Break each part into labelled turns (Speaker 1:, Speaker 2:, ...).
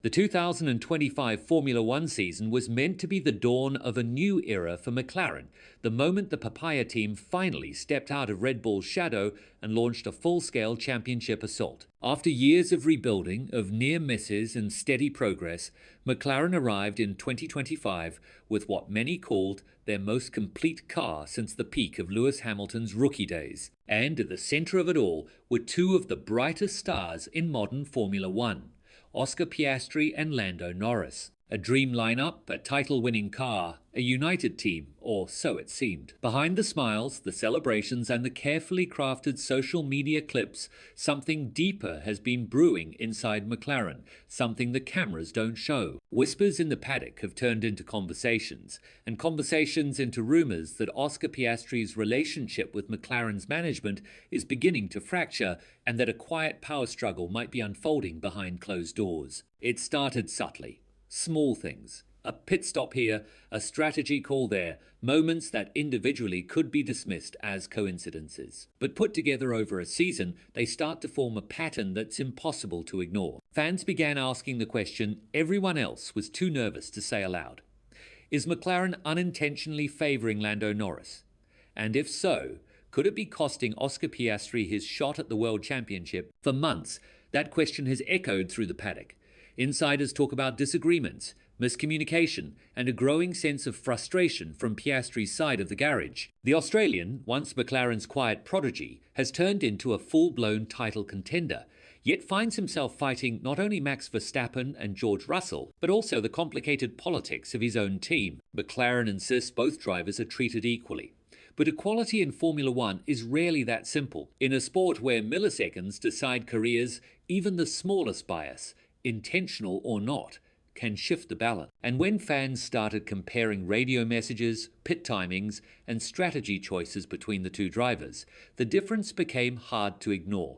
Speaker 1: The 2025 Formula One season was meant to be the dawn of a new era for McLaren, the moment the Papaya team finally stepped out of Red Bull's shadow and launched a full-scale championship assault. After years of rebuilding, of near misses and steady progress, McLaren arrived in 2025 with what many called their most complete car since the peak of Lewis Hamilton's rookie days. And at the center of it all were two of the brightest stars in modern Formula One: Oscar Piastri and Lando Norris. A dream lineup, a title-winning car, a united team, or so it seemed. Behind the smiles, the celebrations, and the carefully crafted social media clips, something deeper has been brewing inside McLaren, something the cameras don't show. Whispers in the paddock have turned into conversations, and conversations into rumours that Oscar Piastri's relationship with McLaren's management is beginning to fracture, and that a quiet power struggle might be unfolding behind closed doors. It started subtly. Small things. A pit stop here, a strategy call there, moments that individually could be dismissed as coincidences. But put together over a season, they start to form a pattern that's impossible to ignore. Fans began asking the question everyone else was too nervous to say aloud. Is McLaren unintentionally favouring Lando Norris? And if so, could it be costing Oscar Piastri his shot at the World Championship? For months, that question has echoed through the paddock. Insiders talk about disagreements, miscommunication, and a growing sense of frustration from Piastri's side of the garage. The Australian, once McLaren's quiet prodigy, has turned into a full-blown title contender, yet finds himself fighting not only Max Verstappen and George Russell, but also the complicated politics of his own team. McLaren insists both drivers are treated equally. But equality in Formula One is rarely that simple. In a sport where milliseconds decide careers, even the smallest bias, intentional or not, can shift the balance. And when fans started comparing radio messages, pit timings, and strategy choices between the two drivers, the difference became hard to ignore.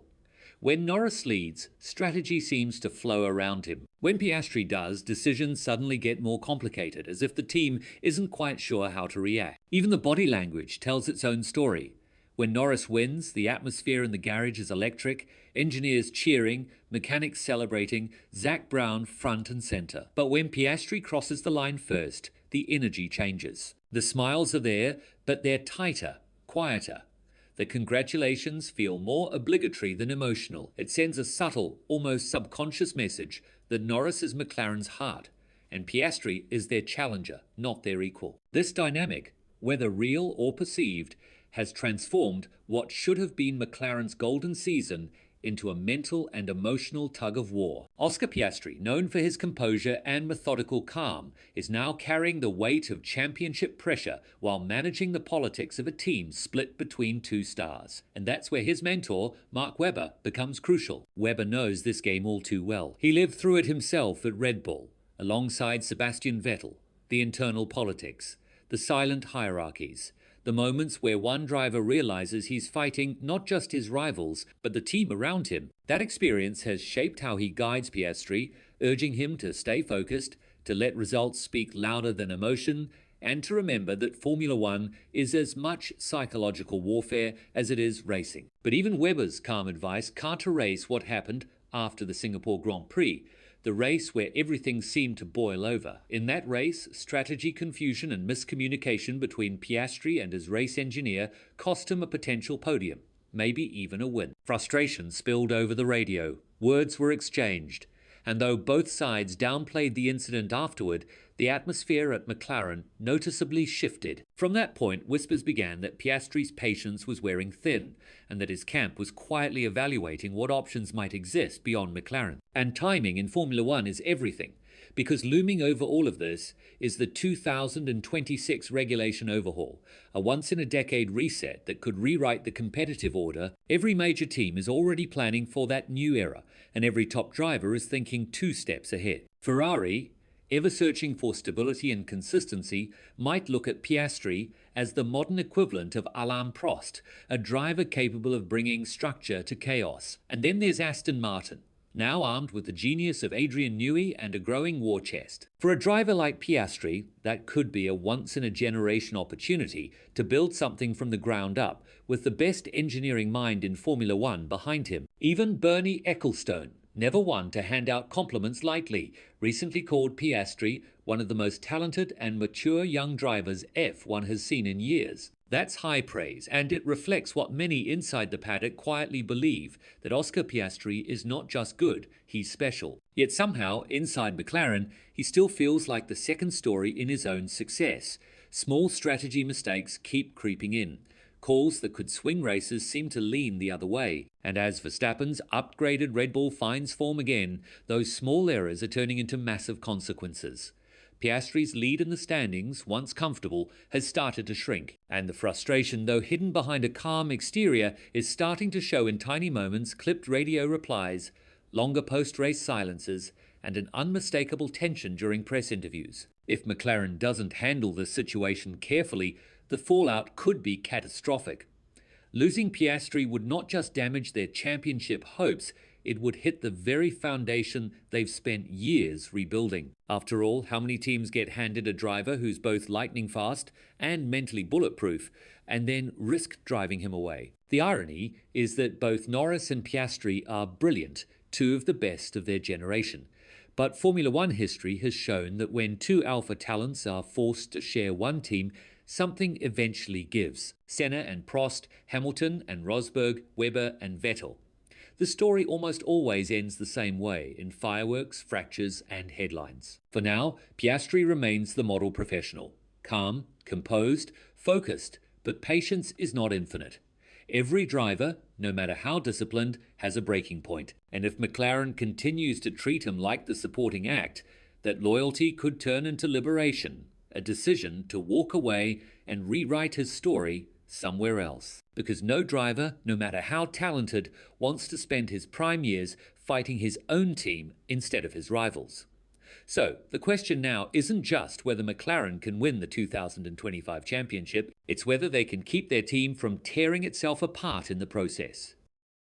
Speaker 1: When Norris leads, strategy seems to flow around him. When Piastri does, decisions suddenly get more complicated, as if the team isn't quite sure how to react. Even the body language tells its own story. When Norris wins, the atmosphere in the garage is electric, engineers cheering, mechanics celebrating, Zak Brown front and center. But when Piastri crosses the line first, the energy changes. The smiles are there, but they're tighter, quieter. The congratulations feel more obligatory than emotional. It sends a subtle, almost subconscious message that Norris is McLaren's heart, and Piastri is their challenger, not their equal. This dynamic, whether real or perceived, has transformed what should have been McLaren's golden season into a mental and emotional tug-of-war. Oscar Piastri, known for his composure and methodical calm, is now carrying the weight of championship pressure while managing the politics of a team split between two stars. And that's where his mentor, Mark Webber, becomes crucial. Webber knows this game all too well. He lived through it himself at Red Bull, alongside Sebastian Vettel. The internal politics, the silent hierarchies, the moments where one driver realizes he's fighting not just his rivals, but the team around him. That experience has shaped how he guides Piastri, urging him to stay focused, to let results speak louder than emotion, and to remember that Formula One is as much psychological warfare as it is racing. But even Webber's calm advice can't erase what happened after the Singapore Grand Prix, the race where everything seemed to boil over. In that race, strategy confusion and miscommunication between Piastri and his race engineer cost him a potential podium, maybe even a win. Frustration spilled over the radio. Words were exchanged. And though both sides downplayed the incident afterward, the atmosphere at McLaren noticeably shifted. From that point, whispers began that Piastri's patience was wearing thin, and that his camp was quietly evaluating what options might exist beyond McLaren. And timing in Formula One is everything, because looming over all of this is the 2026 regulation overhaul, a once-in-a-decade reset that could rewrite the competitive order. Every major team is already planning for that new era, and every top driver is thinking 2 steps ahead. Ferrari, ever searching for stability and consistency, might look at Piastri as the modern equivalent of Alain Prost, a driver capable of bringing structure to chaos. And then there's Aston Martin, now armed with the genius of Adrian Newey and a growing war chest. For a driver like Piastri, that could be a once-in-a-generation opportunity to build something from the ground up, with the best engineering mind in Formula One behind him. Even Bernie Ecclestone, never one to hand out compliments lightly, recently called Piastri one of the most talented and mature young drivers F1 has seen in years. That's high praise, and it reflects what many inside the paddock quietly believe, that Oscar Piastri is not just good, he's special. Yet somehow, inside McLaren, he still feels like the second story in his own success. Small strategy mistakes keep creeping in. Calls that could swing races seem to lean the other way. And as Verstappen's upgraded Red Bull finds form again, those small errors are turning into massive consequences. Piastri's lead in the standings, once comfortable, has started to shrink, and the frustration, though hidden behind a calm exterior, is starting to show in tiny moments, clipped radio replies, longer post-race silences, and an unmistakable tension during press interviews. If McLaren doesn't handle this situation carefully, the fallout could be catastrophic. Losing Piastri would not just damage their championship hopes, it would hit the very foundation they've spent years rebuilding. After all, how many teams get handed a driver who's both lightning fast and mentally bulletproof, and then risk driving him away? The irony is that both Norris and Piastri are brilliant, two of the best of their generation. But Formula One history has shown that when two alpha talents are forced to share one team, something eventually gives. Senna and Prost, Hamilton and Rosberg, Webber and Vettel. The story almost always ends the same way, in fireworks, fractures, and headlines. For now, Piastri remains the model professional. Calm, composed, focused, but patience is not infinite. Every driver, no matter how disciplined, has a breaking point. And if McLaren continues to treat him like the supporting act, that loyalty could turn into liberation, a decision to walk away and rewrite his story somewhere else. Because no driver, no matter how talented, wants to spend his prime years fighting his own team instead of his rivals. So, the question now isn't just whether McLaren can win the 2025 championship, it's whether they can keep their team from tearing itself apart in the process.